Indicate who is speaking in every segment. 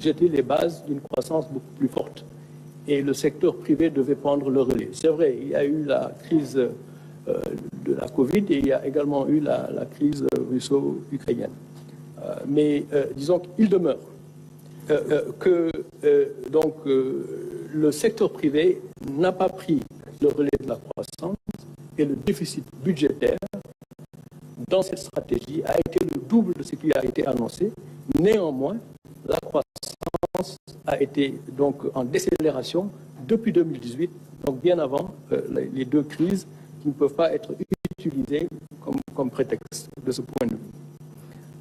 Speaker 1: jeter les bases d'une croissance beaucoup plus forte. Et le secteur privé devait prendre le relais. C'est vrai, il y a eu la crise de la Covid et il y a également eu la crise russo-ukrainienne. Mais disons qu'il demeure que le secteur privé n'a pas pris le relais de la croissance et le déficit budgétaire dans cette stratégie a été le double de ce qui a été annoncé. Néanmoins, la croissance a été donc en décélération depuis 2018, donc bien avant les deux crises qui ne peuvent pas être utilisées comme prétexte de ce point de vue.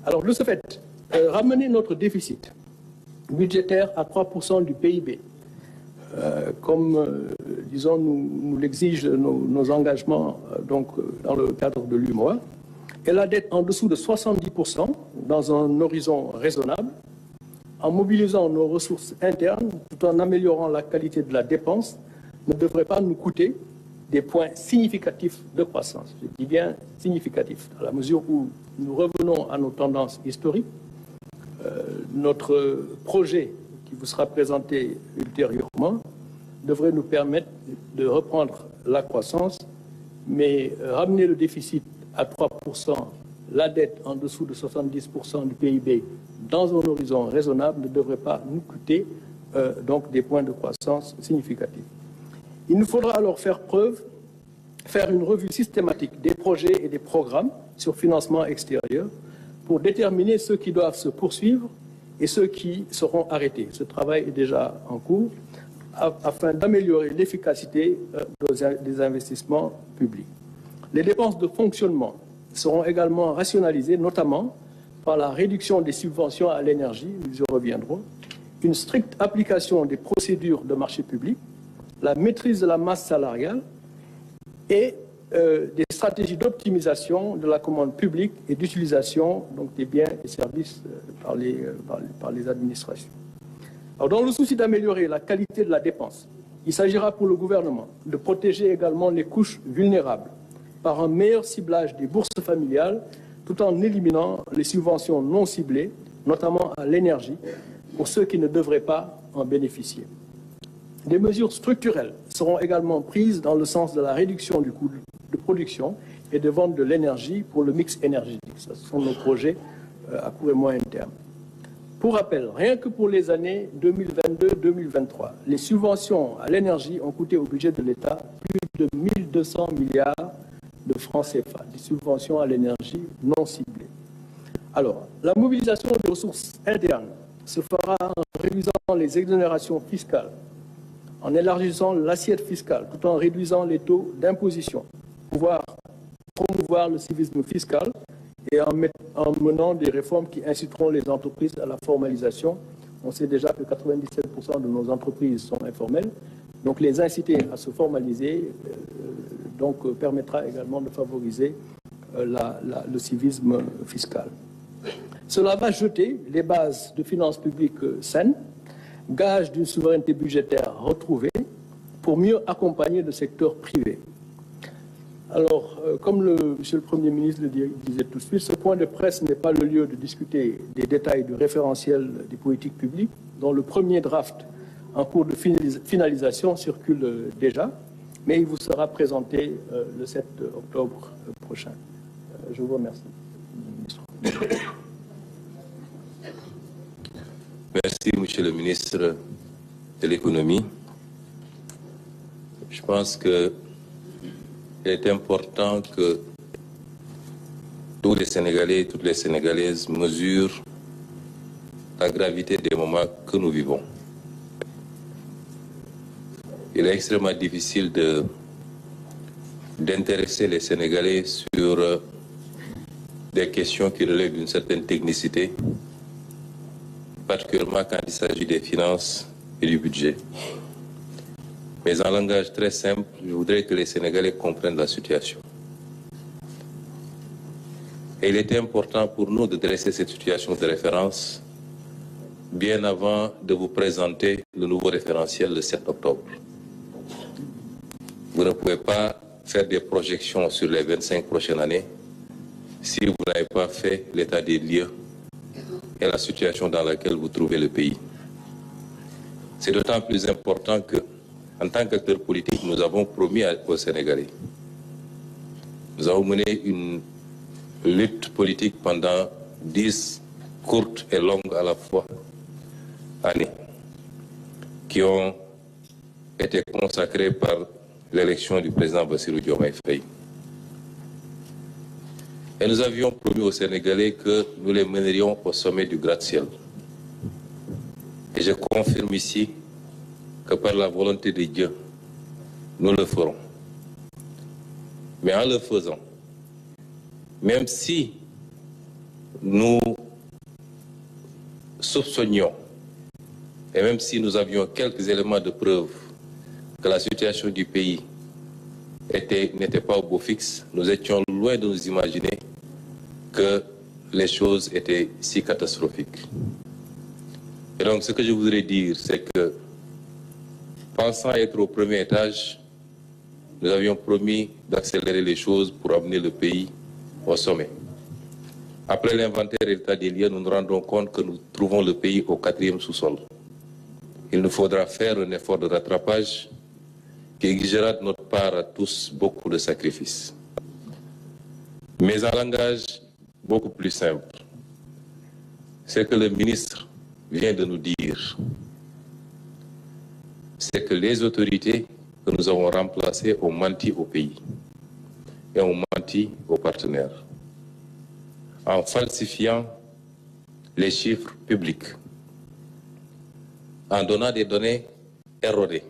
Speaker 1: Alors, de ce fait, ramener notre déficit budgétaire à 3% du PIB, comme, disons, nous l'exigent nos engagements donc, dans le cadre de l'UMOA, et la dette en dessous de 70% dans un horizon raisonnable, en mobilisant nos ressources internes tout en améliorant la qualité de la dépense, ne devrait pas nous coûter des points significatifs de croissance. Je dis bien significatifs, à la mesure où nous revenons à nos tendances historiques. Notre projet qui vous sera présenté ultérieurement devrait nous permettre de reprendre la croissance, mais ramener le déficit à 3%, la dette en dessous de 70% du PIB dans un horizon raisonnable ne devrait pas nous coûter donc des points de croissance significatifs. Il nous faudra alors faire une revue systématique des projets et des programmes sur financement extérieur pour déterminer ceux qui doivent se poursuivre et ceux qui seront arrêtés. Ce travail est déjà en cours afin d'améliorer l'efficacité des investissements publics. Les dépenses de fonctionnement seront également rationalisées, notamment par la réduction des subventions à l'énergie, nous y reviendrons, une stricte application des procédures de marché public, la maîtrise de la masse salariale et des stratégies d'optimisation de la commande publique et d'utilisation des biens et services par les administrations. Alors, dans le souci d'améliorer la qualité de la dépense, il s'agira pour le gouvernement de protéger également les couches vulnérables par un meilleur ciblage des bourses familiales tout en éliminant les subventions non ciblées, notamment à l'énergie, pour ceux qui ne devraient pas en bénéficier. Des mesures structurelles seront également prises dans le sens de la réduction du coût de production et de vente de l'énergie pour le mix énergétique. Ce sont nos projets à court et moyen terme. Pour rappel, rien que pour les années 2022-2023, les subventions à l'énergie ont coûté au budget de l'État plus de 1200 milliards de francs CFA, des subventions à l'énergie non ciblées. Alors, la mobilisation des ressources internes se fera en réduisant les exonérations fiscales, en élargissant l'assiette fiscale, tout en réduisant les taux d'imposition, pouvoir promouvoir le civisme fiscal et en menant des réformes qui inciteront les entreprises à la formalisation. On sait déjà que 97% de nos entreprises sont informelles, donc les inciter à se formaliser permettra également de favoriser le civisme fiscal. Cela va jeter les bases de finances publiques saines, gage d'une souveraineté budgétaire retrouvée pour mieux accompagner le secteur privé. Alors, comme Monsieur le Premier ministre le disait tout de suite, ce point de presse n'est pas le lieu de discuter des détails du référentiel des politiques publiques, dont le premier draft en cours de finalisation circule déjà, mais il vous sera présenté le 7 octobre prochain. Je vous remercie.
Speaker 2: Merci, Monsieur le ministre de l'Économie. Je pense qu'il est important que tous les Sénégalais et toutes les Sénégalaises mesurent la gravité des moments que nous vivons. Il est extrêmement difficile d'intéresser les Sénégalais sur des questions qui relèvent d'une certaine technicité, particulièrement quand il s'agit des finances et du budget. Mais en langage très simple, je voudrais que les Sénégalais comprennent la situation. Et il était important pour nous de dresser cette situation de référence bien avant de vous présenter le nouveau référentiel le 7 octobre. Vous ne pouvez pas faire des projections sur les 25 prochaines années si vous n'avez pas fait l'état des lieux et la situation dans laquelle vous trouvez le pays. C'est d'autant plus important que, en tant qu'acteurs politiques, nous avons promis aux Sénégalais. Nous avons mené une lutte politique pendant 10 courtes et longues à la fois années, qui ont été consacrées par l'élection du président Bassirou Diomaye Faye. Et nous avions promis aux Sénégalais que nous les mènerions au sommet du gratte-ciel. Et je confirme ici que par la volonté de Dieu, nous le ferons. Mais en le faisant, même si nous soupçonnions et même si nous avions quelques éléments de preuve que la situation du pays n'était pas au beau fixe, nous étions loin de nous imaginer que les choses étaient si catastrophiques. Et donc ce que je voudrais dire, c'est que pensant être au premier étage, nous avions promis d'accélérer les choses pour amener le pays au sommet. Après l'inventaire et l'état des lieux, nous nous rendons compte que nous trouvons le pays au 4e sous-sol. Il nous faudra faire un effort de rattrapage qui exigera de notre part à tous beaucoup de sacrifices. Mais en langage beaucoup plus simple, c'est que le ministre vient de nous dire, c'est que les autorités que nous avons remplacées ont menti au pays et ont menti aux partenaires en falsifiant les chiffres publics, en donnant des données erronées,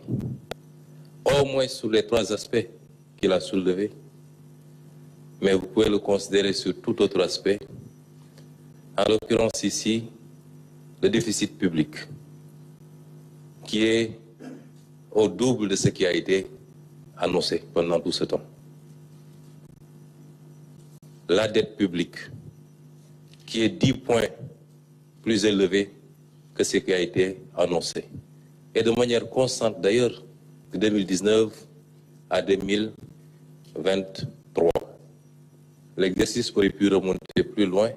Speaker 2: au moins sur les 3 aspects qu'il a soulevés, mais vous pouvez le considérer sur tout autre aspect, en l'occurrence ici, le déficit public, qui est au double de ce qui a été annoncé pendant tout ce temps. La dette publique, qui est 10 points plus élevée que ce qui a été annoncé. Et de manière constante d'ailleurs, de 2019 à 2023. L'exercice aurait pu remonter plus loin.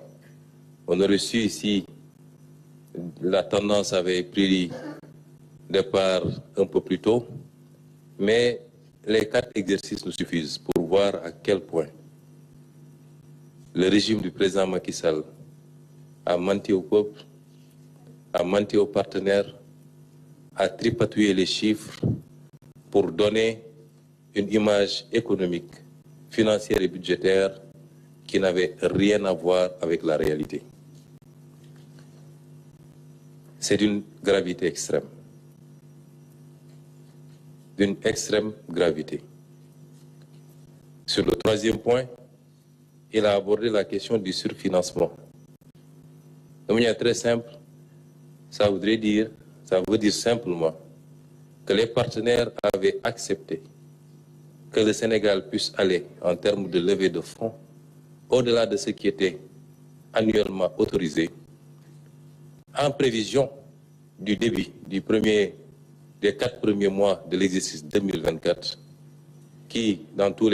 Speaker 2: On aurait su ici, la tendance avait pris départ un peu plus tôt, mais les 4 exercices nous suffisent pour voir à quel point le régime du président Macky Sall a menti au peuple, a menti aux partenaires, a tripatouillé les chiffres pour donner une image économique, financière et budgétaire qui n'avait rien à voir avec la réalité. C'est d'une gravité extrême. D'une extrême gravité. Sur le 3e point, il a abordé la question du surfinancement. De manière très simple, ça veut dire simplement que les partenaires avaient accepté que le Sénégal puisse aller en termes de levée de fonds au-delà de ce qui était annuellement autorisé en prévision du début des 4 premiers mois de l'exercice 2024 qui, dans tous les